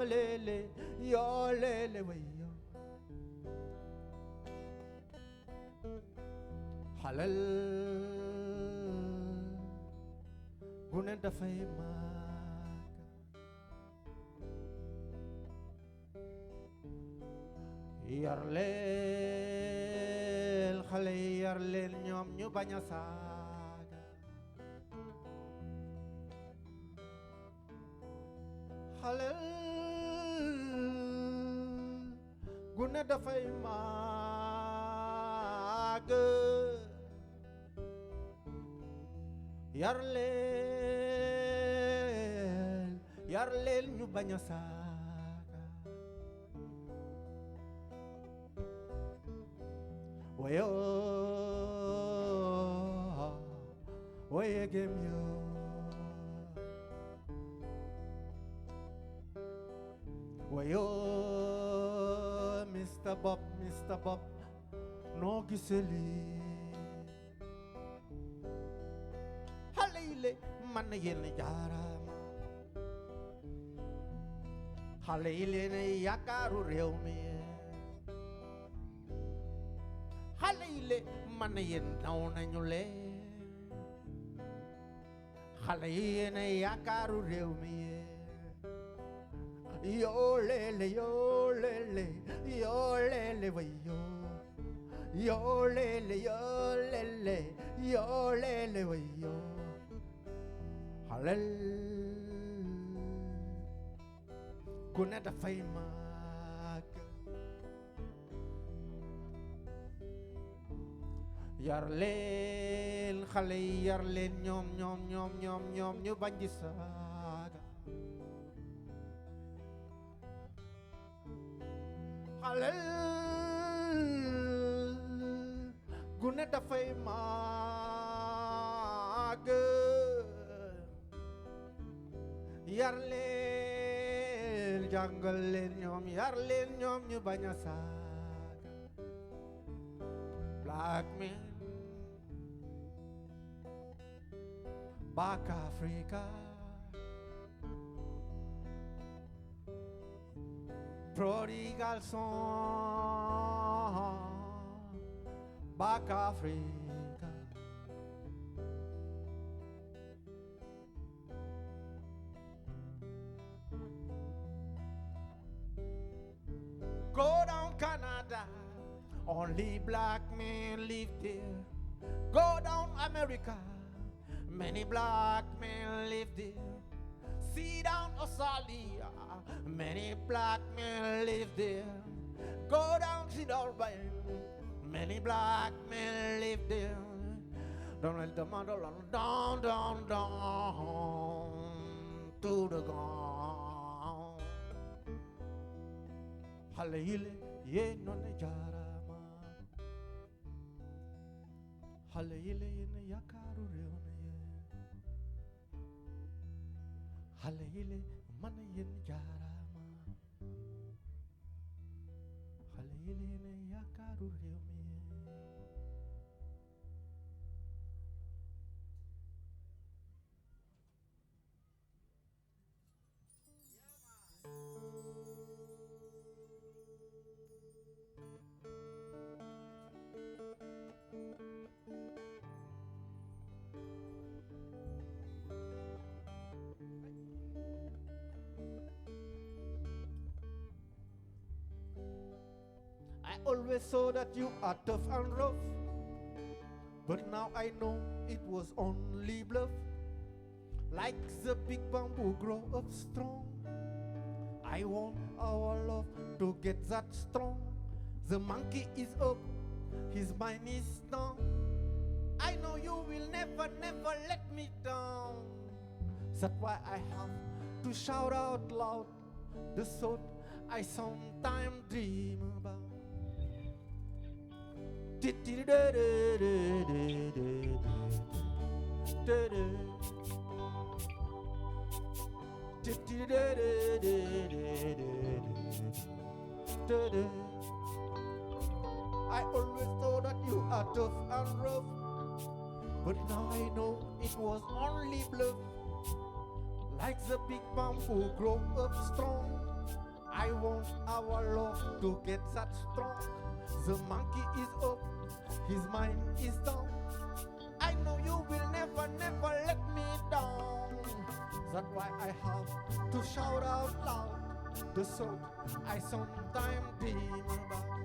lele, yo lele way yo. Halal gune dafay maaga. Yar leel xale yar leel ñoom ñu bañ a saaga. Halal gune dafay maaga. Yar leel ñu bañ a saaga. Wayo waye gem yo. Wayo Mr. Bob no giseli. Halile man yen jaram. Halile ne yakaru rew mi. Halile man yen naw nañu le. Halile yakaru rew mi. Yo lele way yo. Yo lele way yo. Halal ku ne dafay màgg. Yar leen xale yi yar leen ñoom ñu bañ di saaga. Halal ku ne dafay màgg. Yar leen jàngal leen ñoom yar leen ñoom ñu bañ a saaga. Black men back Africa. Prodigal son back Africa. Go down Canada, only black men live there. Go down America, many black men live there. See down Australia, many black men live there. Go down Zimbabwe, many black men live there. Don't let the mother down to the ground. Halile ye non jarama. Halile ne yakaru reone ye. Halile man yen jarama. Halile ne yakaru reone ye. I always saw that you are tough and rough, but now I know it was only bluff. Like the big bamboo grow up strong, I want our love to get that strong. The monkey is up, his mind is down. I know you will never let me down. That's why I have to shout out loud the thought I sometimes dream about. I always thought that you are tough and rough, but now I know it was only bluff. Like the big bamboo grow up strong, our love to get that strong. The monkey is up, his mind is down. I know you will never, never let me down. That's why I have to shout out loud the song I sometimes dream about.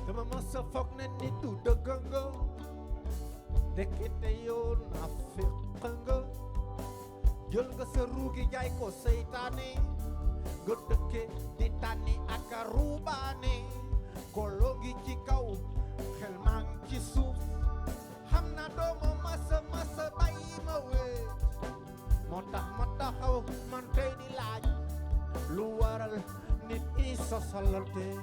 The massa folk neni tu de gango, de kete yo na firkango. Yolga serugi jai ko seitani, godeke ditani akarubani. Kologi chikau, helman kisuf. Hamna domo masa masa bayi mawe. Motah motah kau mantai di laj, luaral nit isa salate.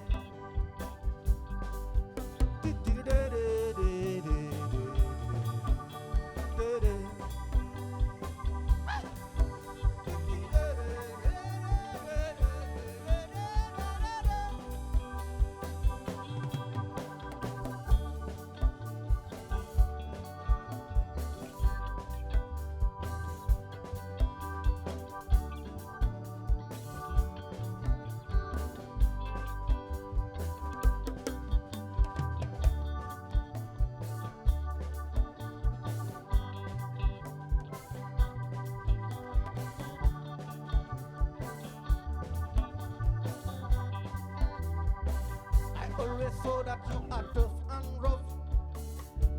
Always saw that you are tough and rough,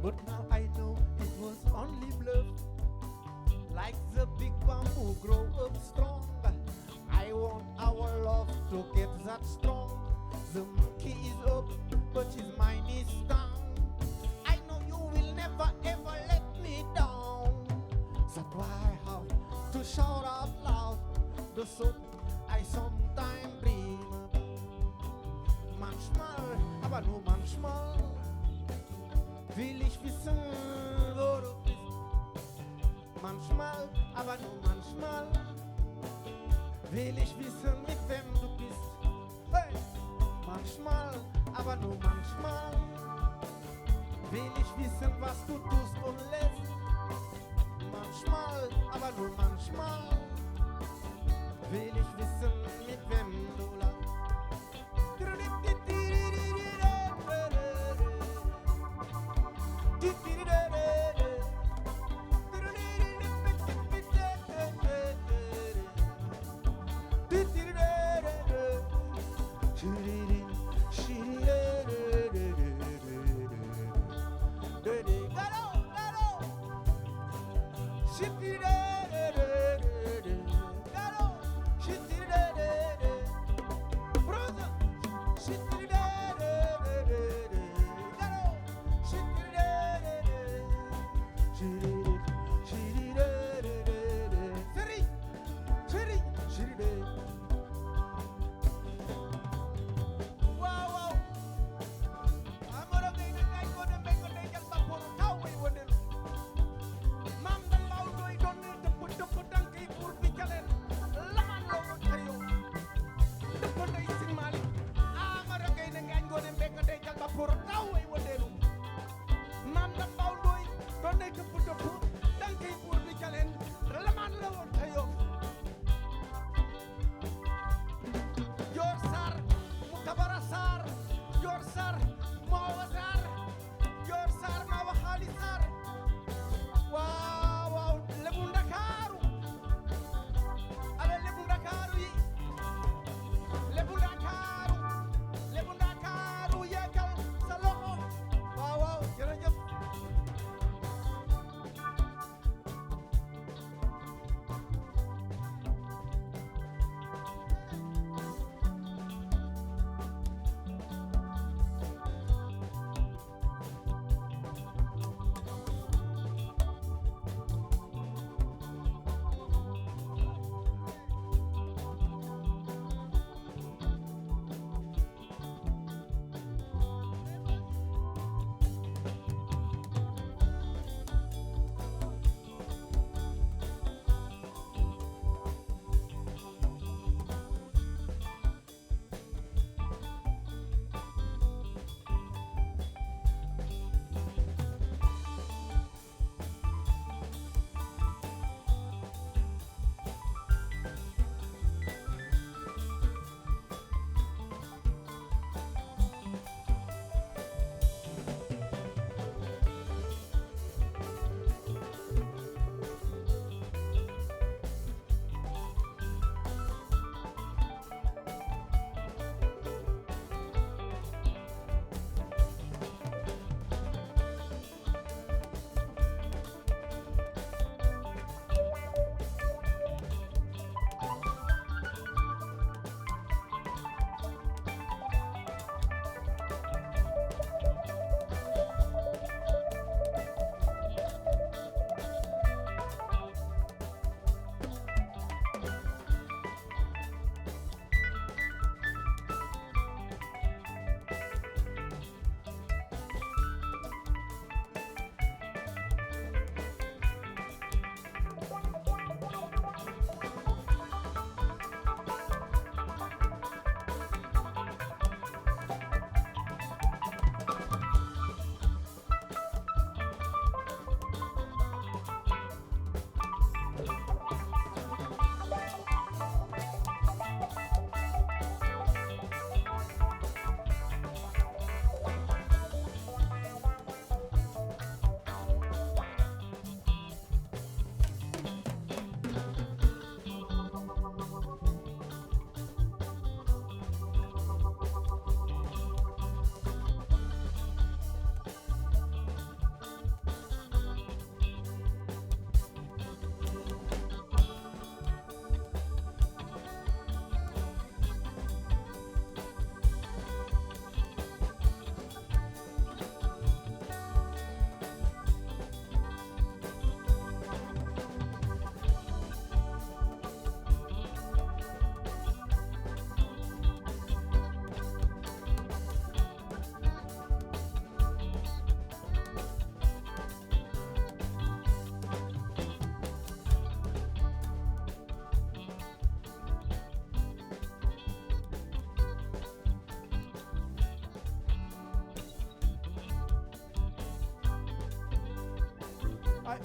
but now I know it was only bluff. Like the big bamboo grow up strong, I want our love to get that strong. The monkey is up, but his mind is down. I know you will never ever let me down. That's why I have to shout out loud the song I sometimes dream about. Manchmal, aber nur manchmal will ich wissen, wo du bist. Manchmal, aber nur manchmal will ich wissen, mit wem du bist. Hey! Manchmal, aber nur manchmal will ich wissen, was du tust und lässt. Manchmal, aber nur manchmal will ich wissen, mit wem du lachst.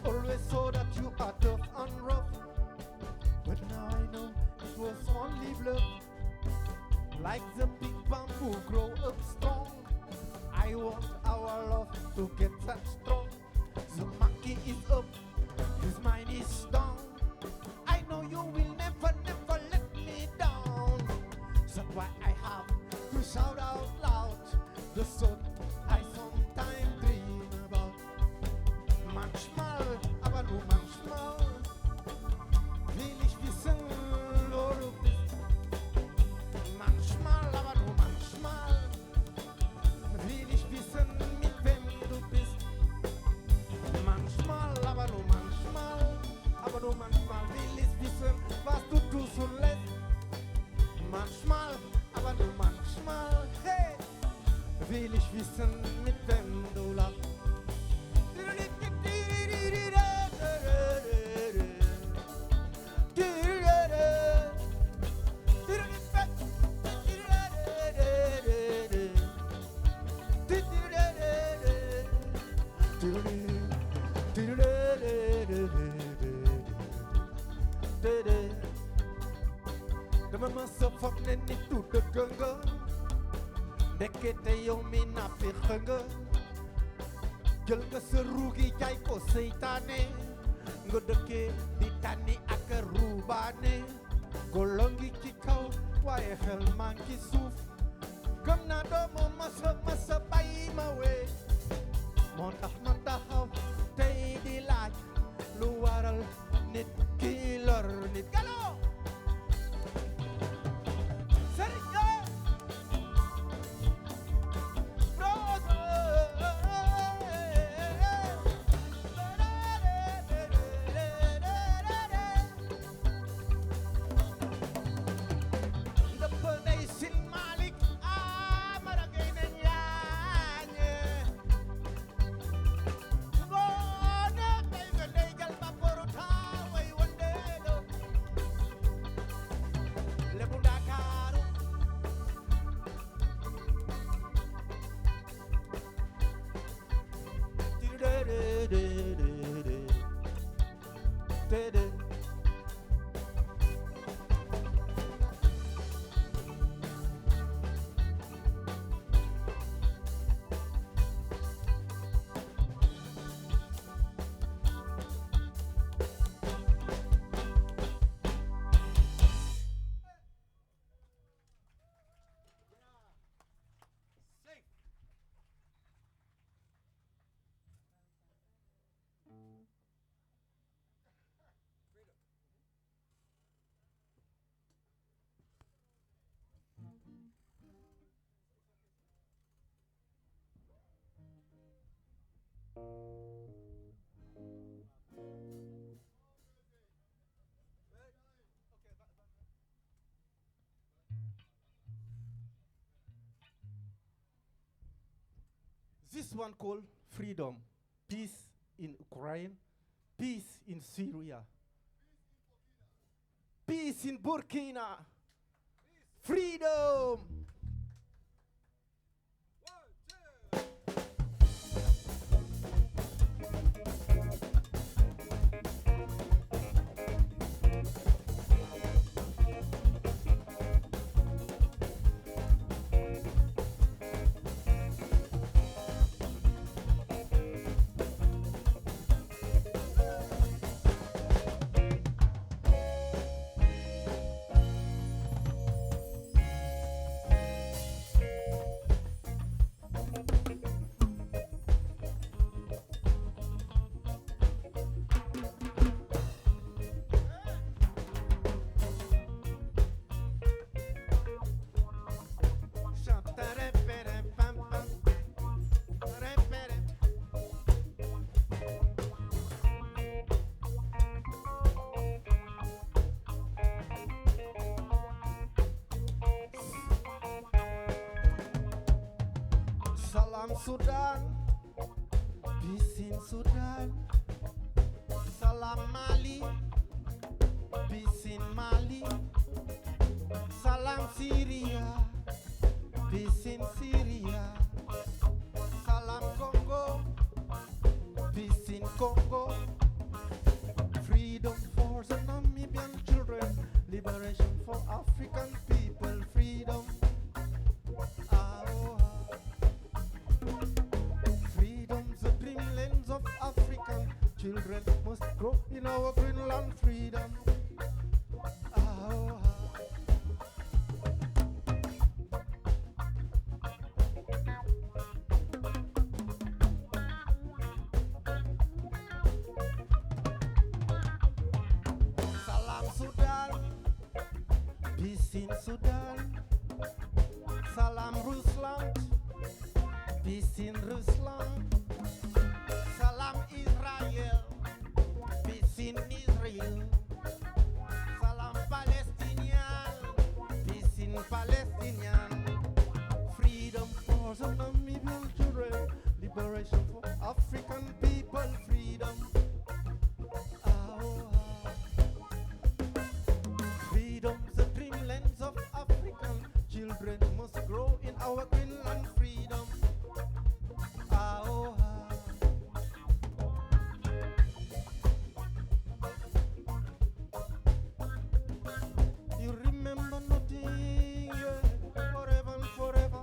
always saw that you are tough and rough, but now I know it was only bluff. Like the big bamboo grow up strong, I want our love to get that strong. The monkey is up, his mind is down. I know you will never, never let me down. That's why I have to shout out loud the sun I sometimes dream about. Manchmal, aber nur manchmal, will ich wissen, wo du bist. Manchmal, aber nur manchmal, will ich wissen, mit wem du bist. Manchmal, aber nur manchmal, will ich wissen, was du tust und lässt. Manchmal, aber nur manchmal, hey, will ich wissen, mit wem du lachst. Dama masa foog ne nit du dëgg nga, ndekete yow mi nappi nga. Jël nga sa ruugi jaay ko seytaane, nga dëkkee di tànni ak ruubaane. Golo ngi ci kaw waaye xel maa ngi ci suuf, gëm naa doomu masa bàyyi ma wee. Moo tax man taxaw tey di laaj lu waral nit ki lor nit. Galo This one called freedom, peace in Ukraine, peace in Syria, peace in Burkina, freedom. Salam Sudan, peace in Sudan. Salam Mali, peace in Mali. Salam Syria, peace in Syria. Salam Congo, peace in Congo. our Greenland freedom. Oh, Salam Sudan, peace in Sudan. Salam Rusland, peace in Rusland. Salam Israel, peace in Israel. Salam Palestinian, peace in Palestinian. Freedom for the Namibian children, liberation for African people, freedom. Oh, freedom, the dreamlands of African children must grow in our Greenland freedom. Oh, you remember nothing, yeah, forever and forever.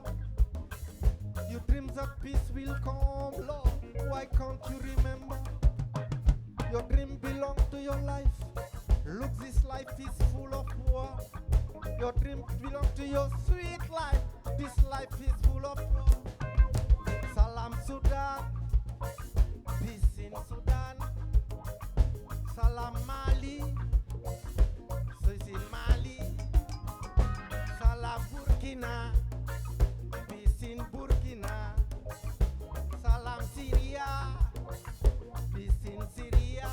Your dreams of peace will come, Lord. Why can't you remember? Your dream belongs to your life. Look, this life is full of war. Your dream belongs to your sweet life. This life is full of war. Salam Sudan, peace in Sudan. Salam Mali, peace in Mali. Salam Burkina, peace in Burkina. Salam Syria, peace in Syria.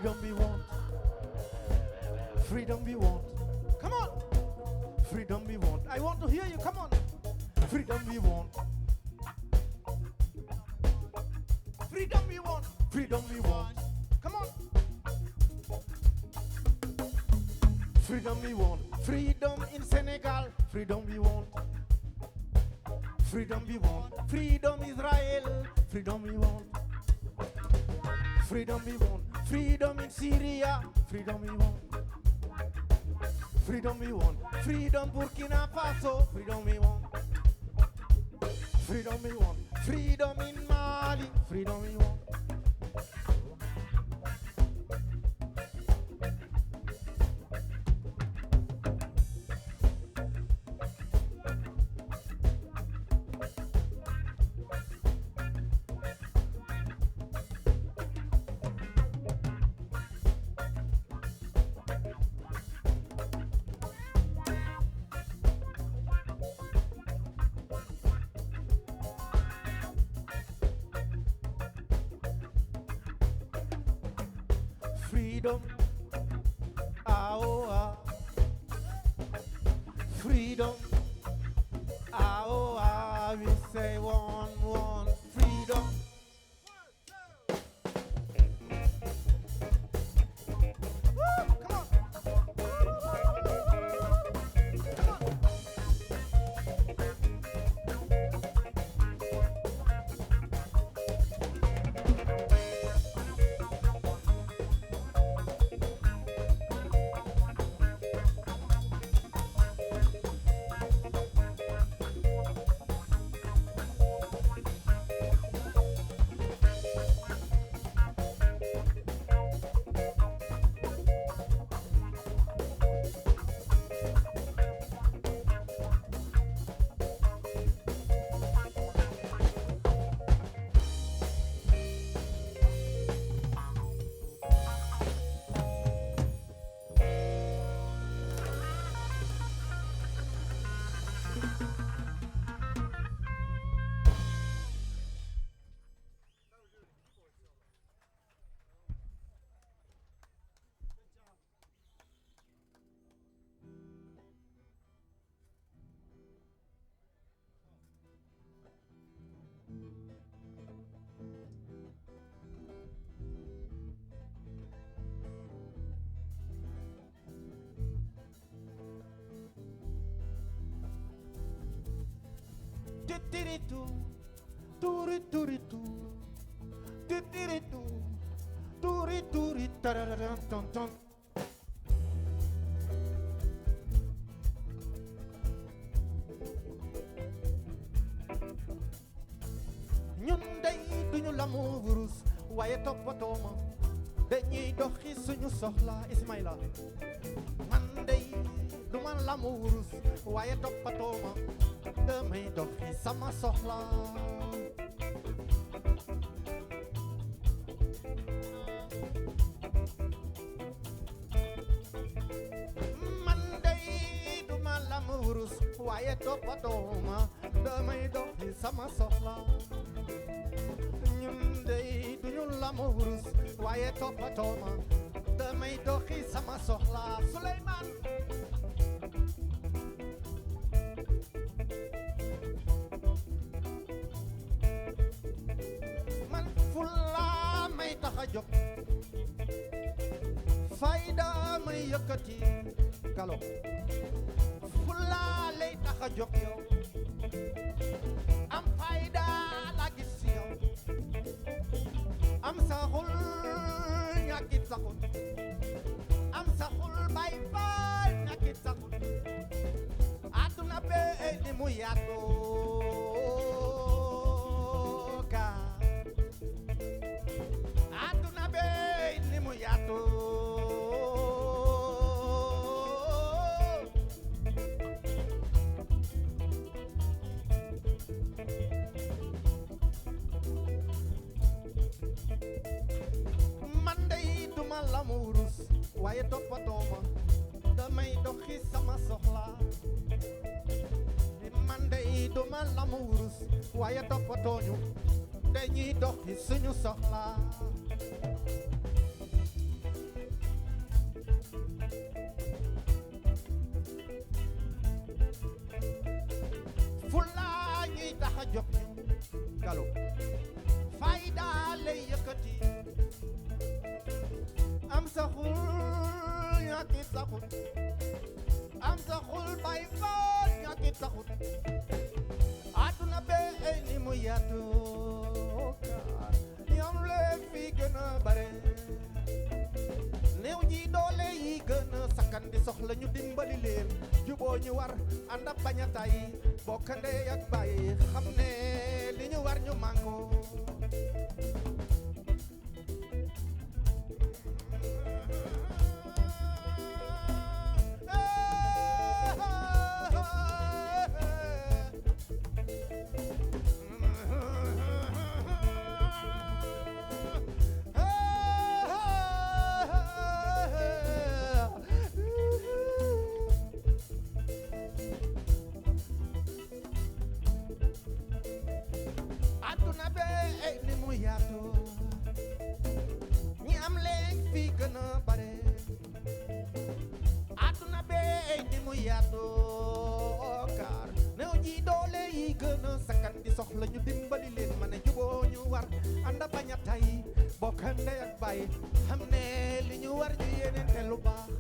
Freedom we want. Freedom we want. Come on. Freedom we want. I want to hear you. Come on. Freedom we want. Freedom we want. Freedom we want. Come on. Freedom we want. Freedom in Senegal. Freedom we want. Freedom we want. Freedom Israel. Freedom we want. Freedom we want. Freedom in Syria. Freedom we want. Freedom we want. Freedom Burkina Faso. Freedom we want. Freedom we want. Freedom in Mali. Freedom we want. Freedom, ah oh ah. Freedom, ah oh ah. We say one, freedom. Woo, come on. Titiritu, turituritu, titiritu, turituri, tarararantonton. Ñun day duñu lamu wurus waaye toppatoo ma dañuy doxi suñu soxla Ismaila man day duma lamu wurus waaye toppatoo ma damay doxi sama soxla man day duma lamu wurus waaye toppatoo ma damay doxi sama soxla ñun dey duñu lamu wurus waaye toppatoo ma damay doxi sama soxla Suleymaan man fulla may taxa jóg fayda may yëkkati kalo fulla lay taxa jóg yow am fayda la gis ci yow am saxul ñàkkit saxul am saxul bay bay ñàkkit saxul àdduna bee ni mu yaatoo ka àdduna bee ni mu yaatoo lamu wurus waaye toppatoo ma damay doxi sama soxla man day duma lamu wurus waaye toppatoo ñu dañuy doxi suñu soxla doole yëkkati am saxul ñàkkit saxul am saxul bay faal ñàkkit saxul àdduna bee ni mu yaatu ñoom leen fi gën a bare néew ñi doole yi gën a sakkan di soxla ñu dimbali leen juboo ñu war ànd ak bañ a tay bokk ndey ak baay xam ne li ñu war ñu màngo soxla ñu dimbali leen ma ne juboo ñu war ànd bañ a tay bokk ndey ak baay xam ne li ñu war ñu yéeneente lu baax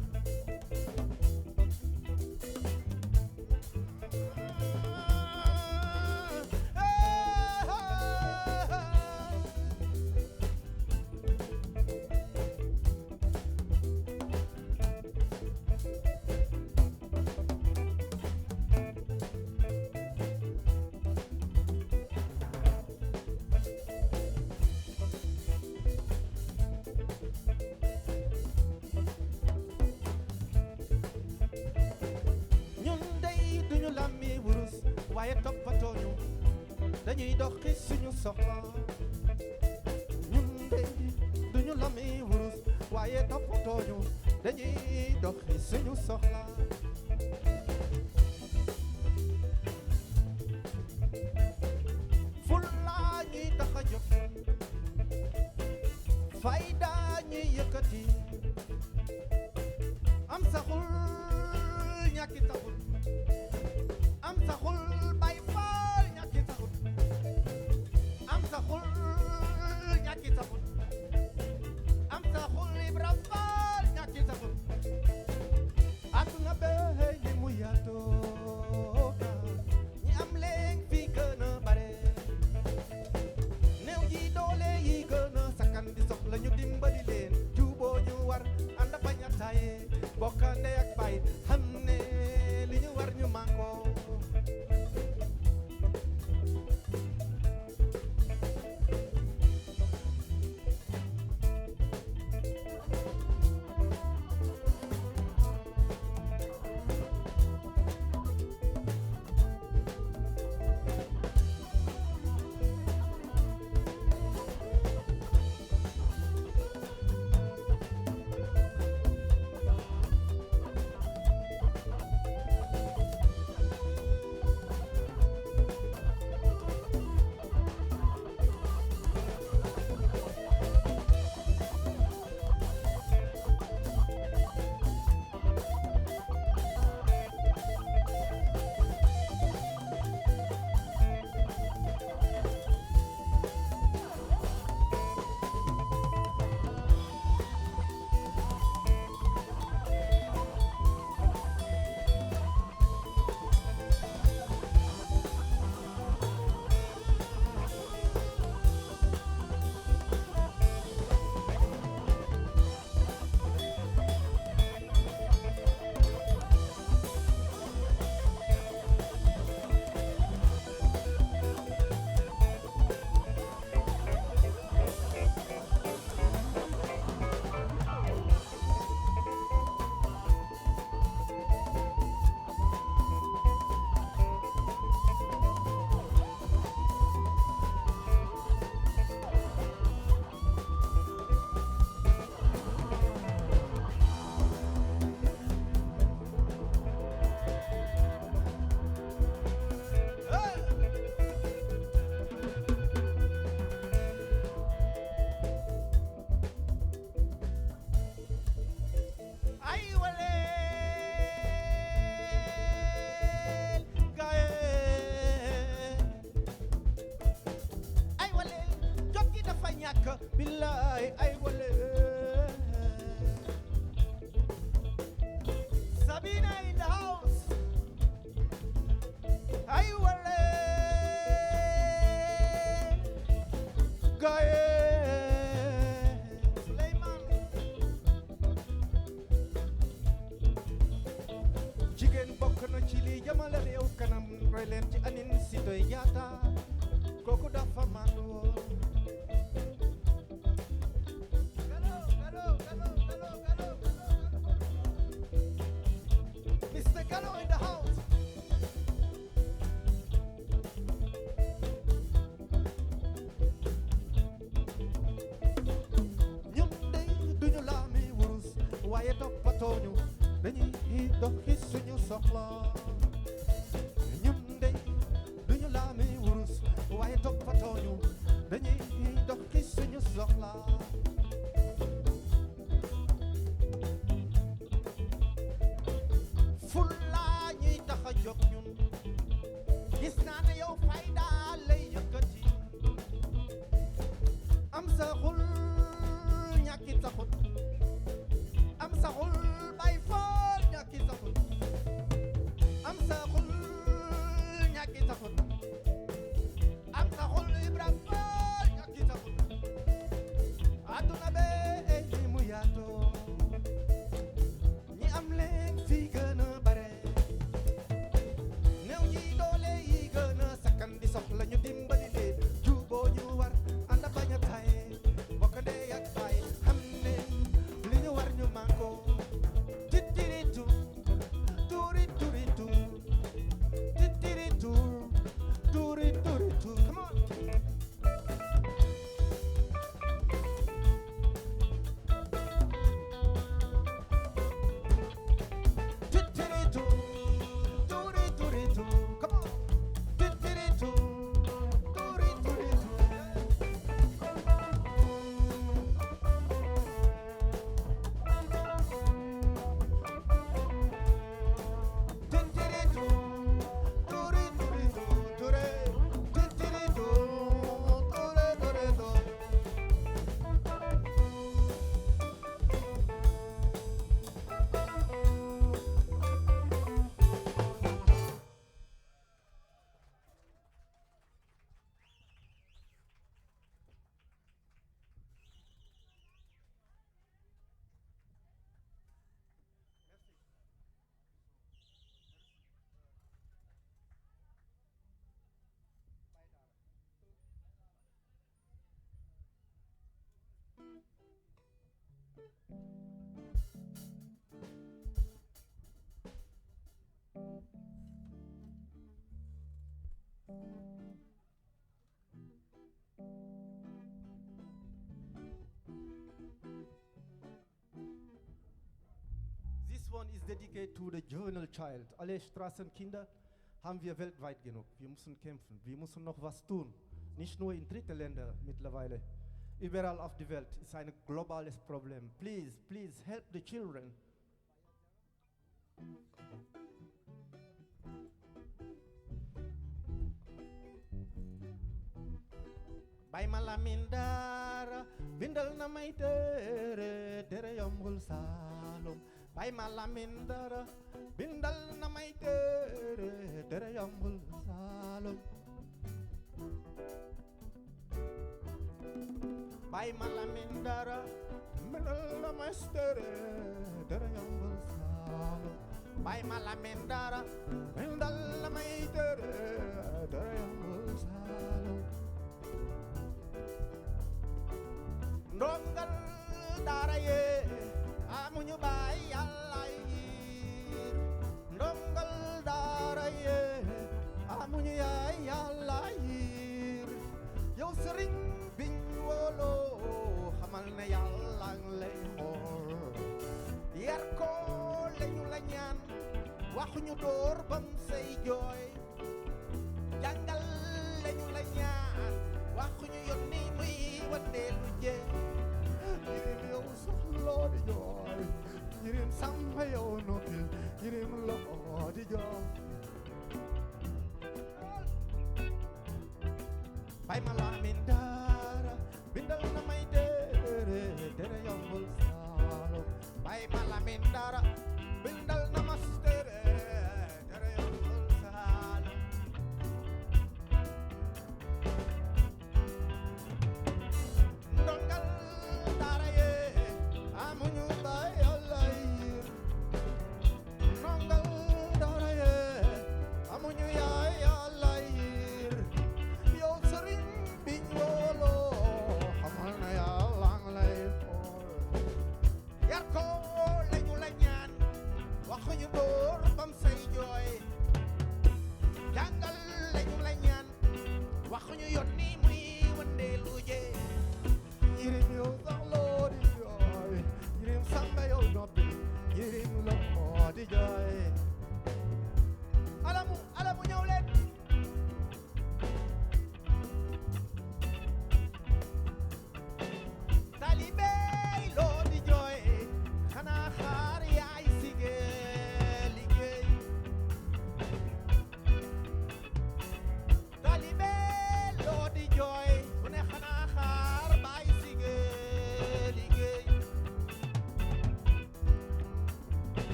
waaye toppatoo ñu dañuy doxi suñu soxla ñun de duñu lami wurus waaye toppatoo ñu dañuy doxi suñu soxla fulla ñuy tax a jóg fayda ñuy yëkkati am saxul ñàkki taxul am saxul bay faal ñàkki saxul am saxul ñàkki saxul am saxul ibra faal ñàkki saxul àdduna bee ni mu yaatoo ñi am leen fi gën a bare néew ji doole yi gën a sakkan di soxla ñu dimbali leen juboo ñu war ànd bañ a taye bokk ndey ak baay xam ne li ñu war ñu mànkoo jëmale réew kanam roy leen ci Aline Sitoé Diatta kooku dafa man woon Mr. Gallo in the house. ñun dey duñu laami wurus waaye toppatooñu dañuy doxi suñu soxla ñun dey duñu laami wurus waaye toppatooñu dañuy doxi suñu soxla fulla ñuy tax a jóg ñun gis naa ne yow fayda lay yëkkati am saxul ñàkki saxut am saxul bay foor ñàkki saxut am saxul ñàkki saxut am saxul Ibra foor ñàkki saxut àdduna bee ni mu yaatoo ñi am leen fi gën a bare néew ñi doole yi gën a sakkan di soxla ñu dimbali leen juboo ñu war ànd a bañ a taye bokk ndey ak baay xam ne li ñu war ñu mànkoo titiritu turi turitu titiritu turi turitu come on titiritu turi turitu come on titiritu turi turitu titiritu turi turitu ture titiritu ture turitu This one is dedicated to the Journal Child. Alle Straßenkinder haben wir weltweit genug. Wir müssen kämpfen. Wir müssen noch was tun. Nicht nur in dritte Länder mittlerweile. Überall auf der Welt ist ein globales Problem. Please, please help the children. Bay Malamine Dara bindal na may tere tere yombul Saalum Bay Malamine Dara bindal na may tere tere yombul Saalum Bay Malamine Dara bindal na may tere tere yombul Saalum Bay Malamine Dara bindal na may tere tere yombul Saalum ndongal daara ye amuñu baay Yàlla yiir ndongal daara ye amuñu yaay Yàlla yiir yow sëriñ biñ wóoloo xamal ne Yàlla ngi lay xool yar ko lañu la ñaan waxuñu door bam say jooy jàngal lañu la ñaan waxuñu yónni muy wandeelu jee yirim yow soxloo di jooy yirim samba yow noppil yirim loo di jooy Bay Malamine Dara bindal na may tere tere yombul Saalum Bay Malamine Dara bindal na mas tere tere yombul Saalum ndongal daara ye amuñu baay Yàlla yiir ndongal daara ye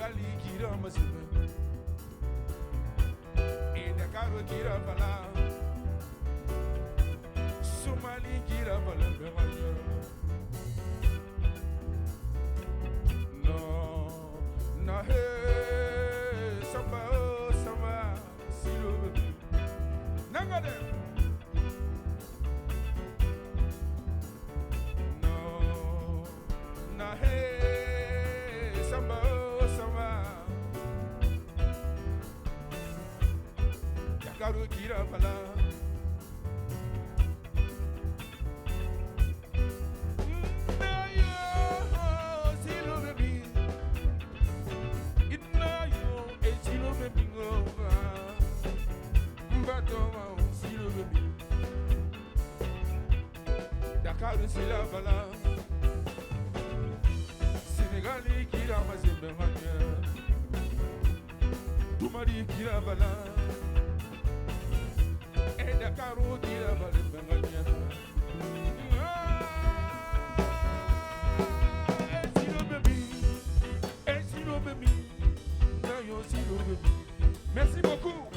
Senegali kira masime e Dakar kira bala Somali kira bala bemanya no na he samba oh samba silo nangade no na he samba oh samba Dakar kira bala Dakar sila bala Senegali kira mazembe nganya Tumari kira bala Dakar kira bala nganya Silo baby Nayo silo baby Merci beaucoup.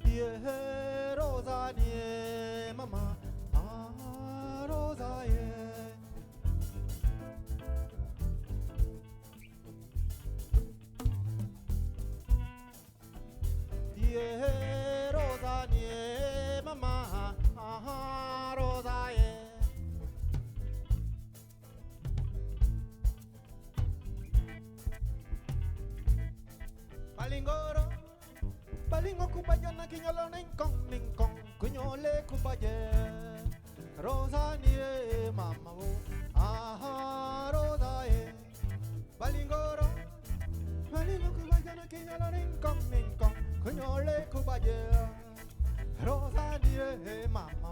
Yeah, Rosa, yeah, mama, ah, Rosa, yeah. Yeah, Rosa, yeah, mama, ah, Rosa, yeah. Balingoro, balingo kubayana kinyolo ningkong, kunyole kubaye. Rosa, yeah, mama, ah, Rosa, yeah. Balingoro, balingo kubayana kinyolo ningkong, kunyole kubaye. Rosa, yeah, mama,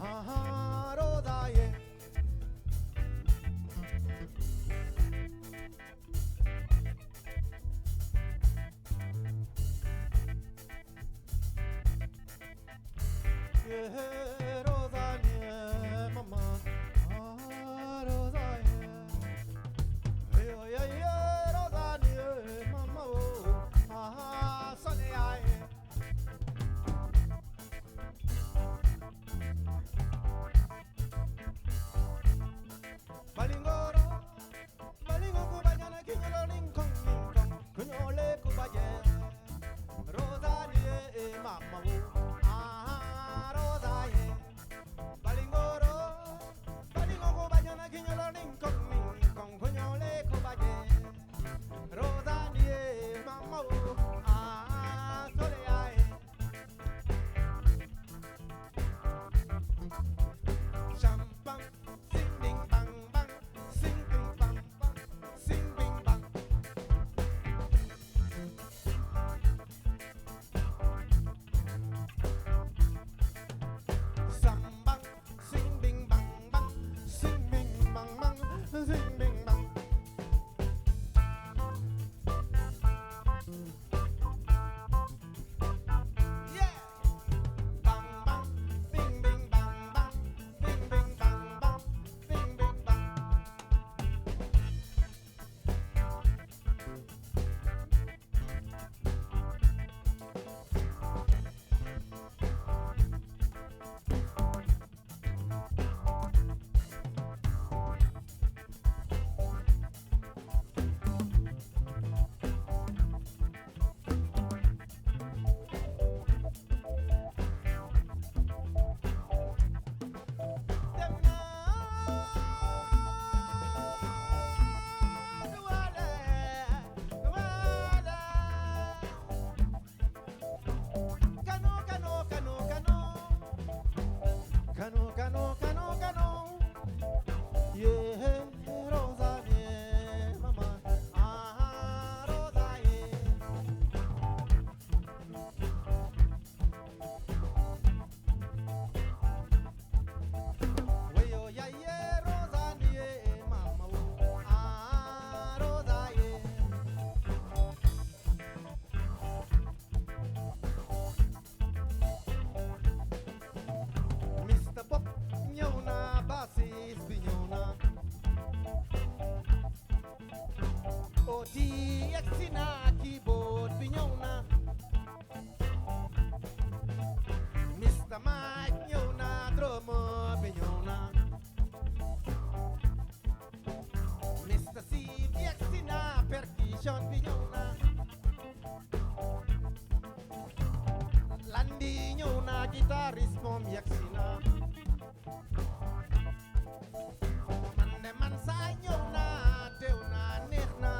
ah, Rosa, yeah. Yeah, Rosa, yeah, mama, ah, Rosa, yeah, yeah, yeah, Rosa, yeah, mama, ah, Sonia, yeah. Ti exina keyboard binyona Mr. Mike nyona drummer binyona Mr. Steve exina percussion binyona Landy nyona guitarist mom exina Mande mansa nyona teuna nirna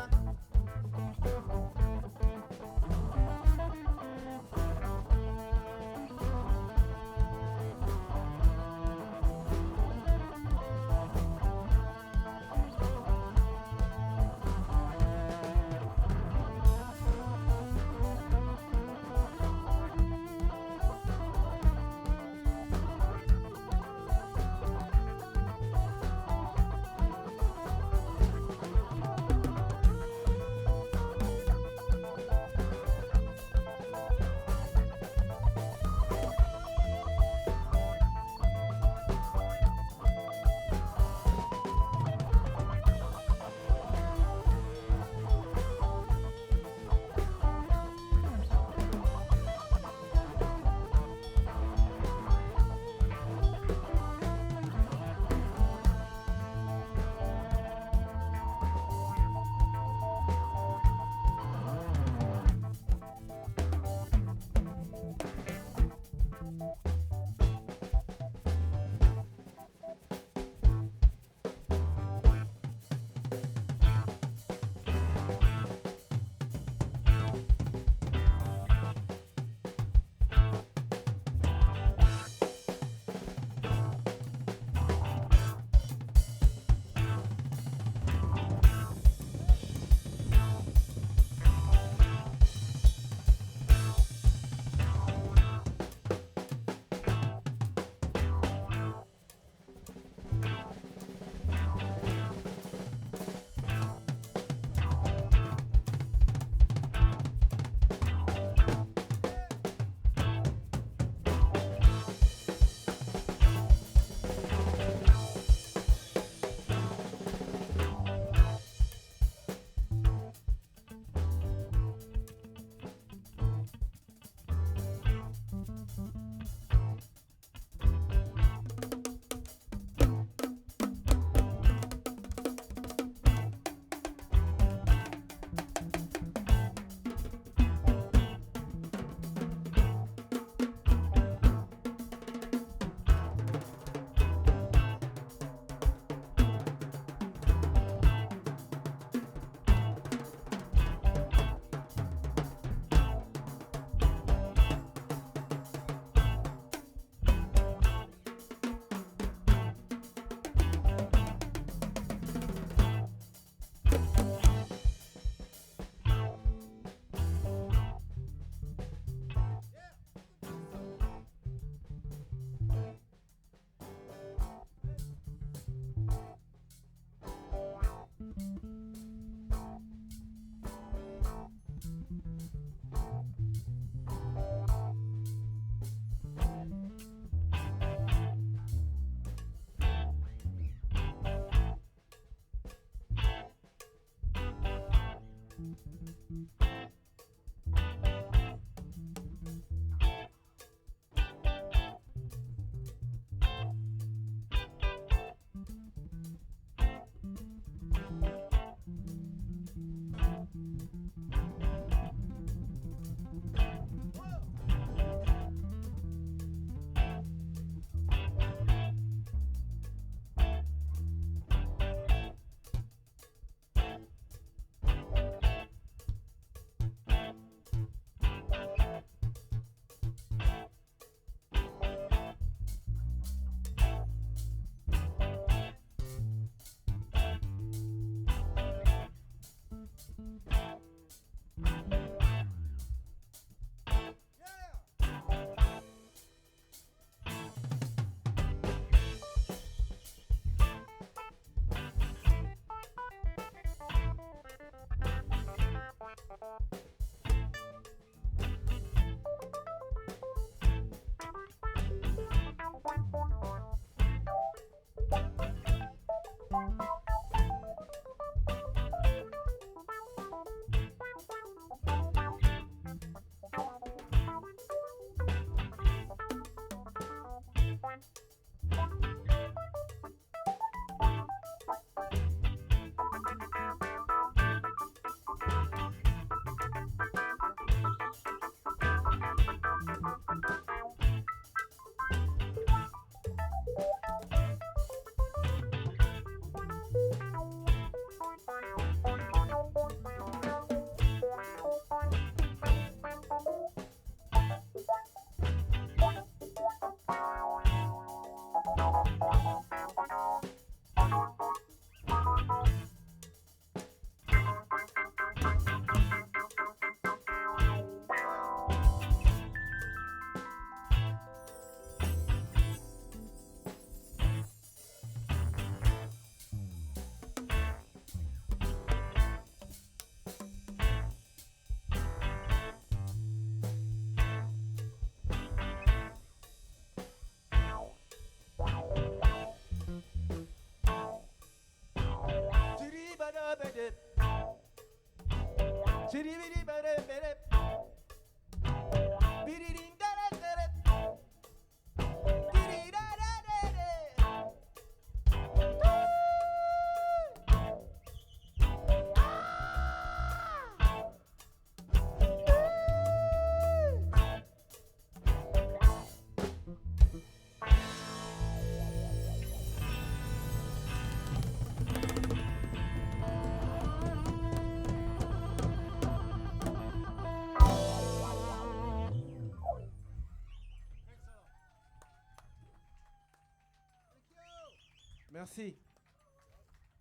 Merci.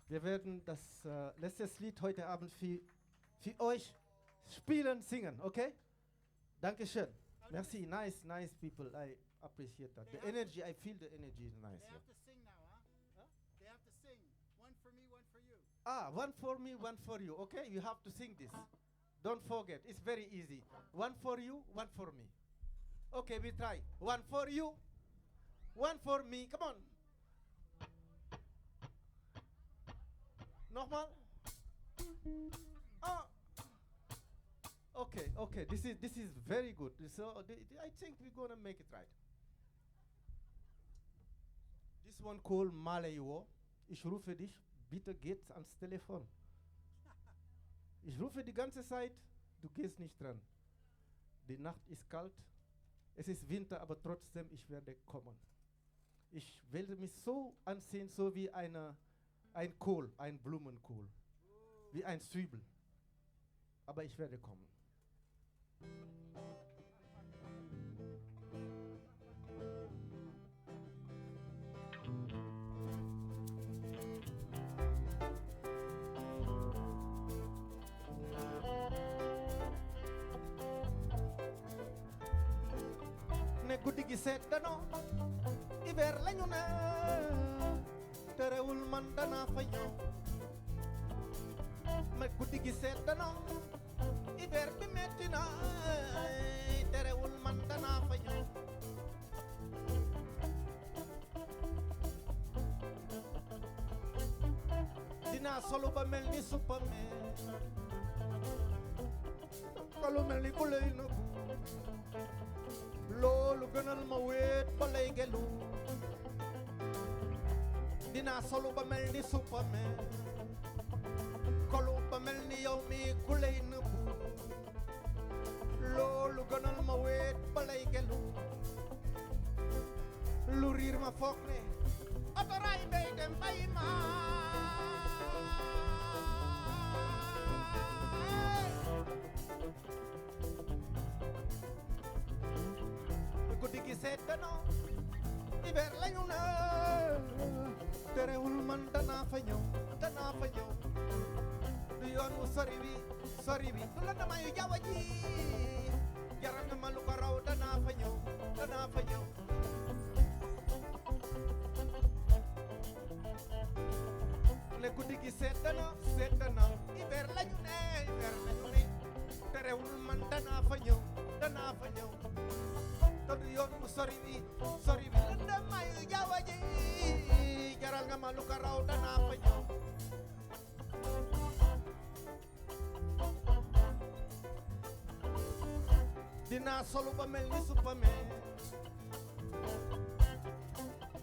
Wir werden das letzte Lied heute Abend für euch spielen, singen, okay? Dankeschön. Merci. Nice people. I appreciate that. The energy, I feel the energy is nice. They have to sing now, huh? They have to sing. One for me, one for you. One for me, one for you. Okay, you have to sing this. Don't forget. It's very easy. One for you, one for me. Okay, we try. One for you, one for me. Come on. Nochmal. Okay. This is very good. So I think we're gonna make it right. This one called Malayo. Ich rufe dich, bitte geht ans Telefon. Ich rufe die ganze Zeit, du gehst nicht dran. Die Nacht ist kalt, es ist Winter, aber trotzdem, ich werde kommen. Ich werde mich so ansehen, so wie ein Kohl, ein Blumenkohl, wie ein Zwiebel. Aber ich werde kommen. Ne guddi gi seddano hiver lañu ne terewul man dana fa ñëw ne guddi gi seddano hiver bi metti na terewul man dana fa ñëw dina solo ba mel ni Superman kolu mel ni ku lay nëbbu loolu gënal ma wéet ba lay gelu dina solu ba mel ni Superman kolu ba mel ni yow mi ku lay nëbbu loolu gënal ma wéet ba lay gelu lu riir ma foog ne otoraay bay dem bay ma guddi gi sedd na hiver lañu ne terewul man danaa fa ñëw du yoon wu sori bi du la damayu jaww ji jaral na ma lu ko raw danaa fa ñëw ne guddi gi sedd na hiver lañu ne terewul man danaa fa ñëw te du yoon wu sori bi la damayu jaww ji jaral nga ma lu ko raw danaa fa ñëw dinaa solu ba mel ni Superman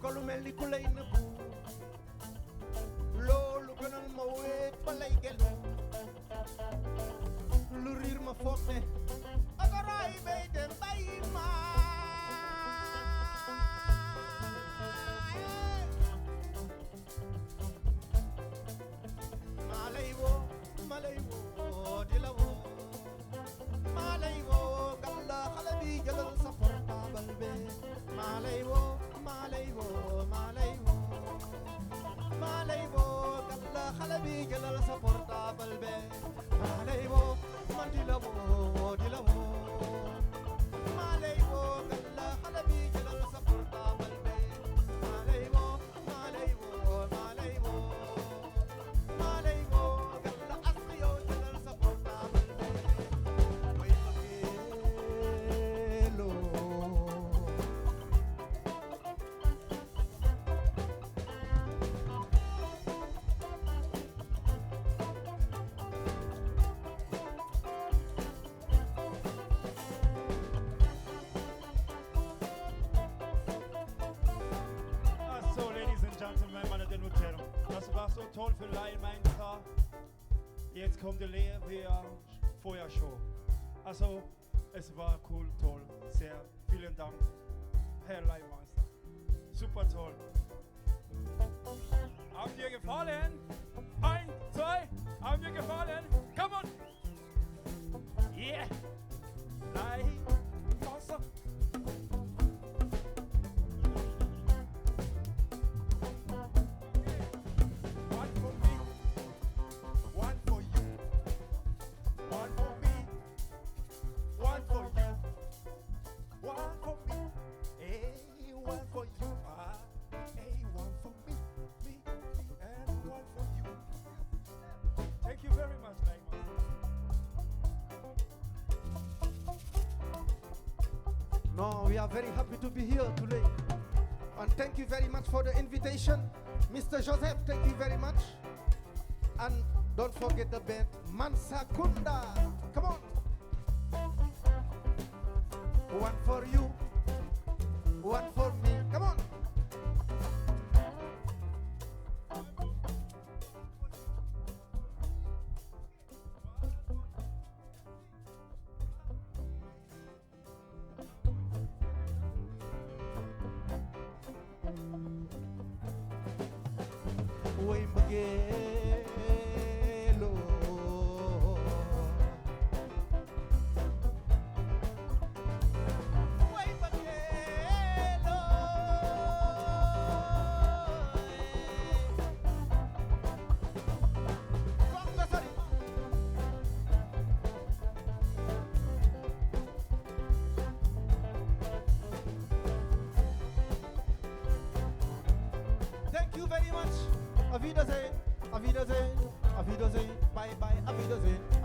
kolu mel ni ku lay nëbbu loolu gënal ma wéet ba lay gelu lu riir ma foog ne agaraay bay dem bay ma malay woo di la woo malay woo galla xale bi jëlal sa portable be malay woo galla xale bi jëlal sa portable be malay woo man di la woo malay woo galla xale bi jëlal sa portable be malay woo langsam wenn man den Hotel. Das war so toll für Lion Mainzer. Jetzt kommt die Lehre wie vorher schon. Also, es war cool, toll, sehr vielen Dank, Herr Leihmeister. Super toll. Haben dir gefallen? 1, 2, haben dir gefallen? Come on! Yeah! Leihmeister. One for me, one for you, one for me, one for you, one for me, hey, one for you, hey, one for me, and one for you. Thank you very much, Leihmeister. No, we are very happy to be here today. And thank you very much for the invitation. Mr. Joseph, thank you very much. And don't forget the band Mansa Kunda. Come on. One for you, one for me. Come on. Way Miguelo. Way Miguelo. From the city. Thank you very much. Auf Wiedersehen, auf Wiedersehen, auf Wiedersehen, bye bye, auf Wiedersehen.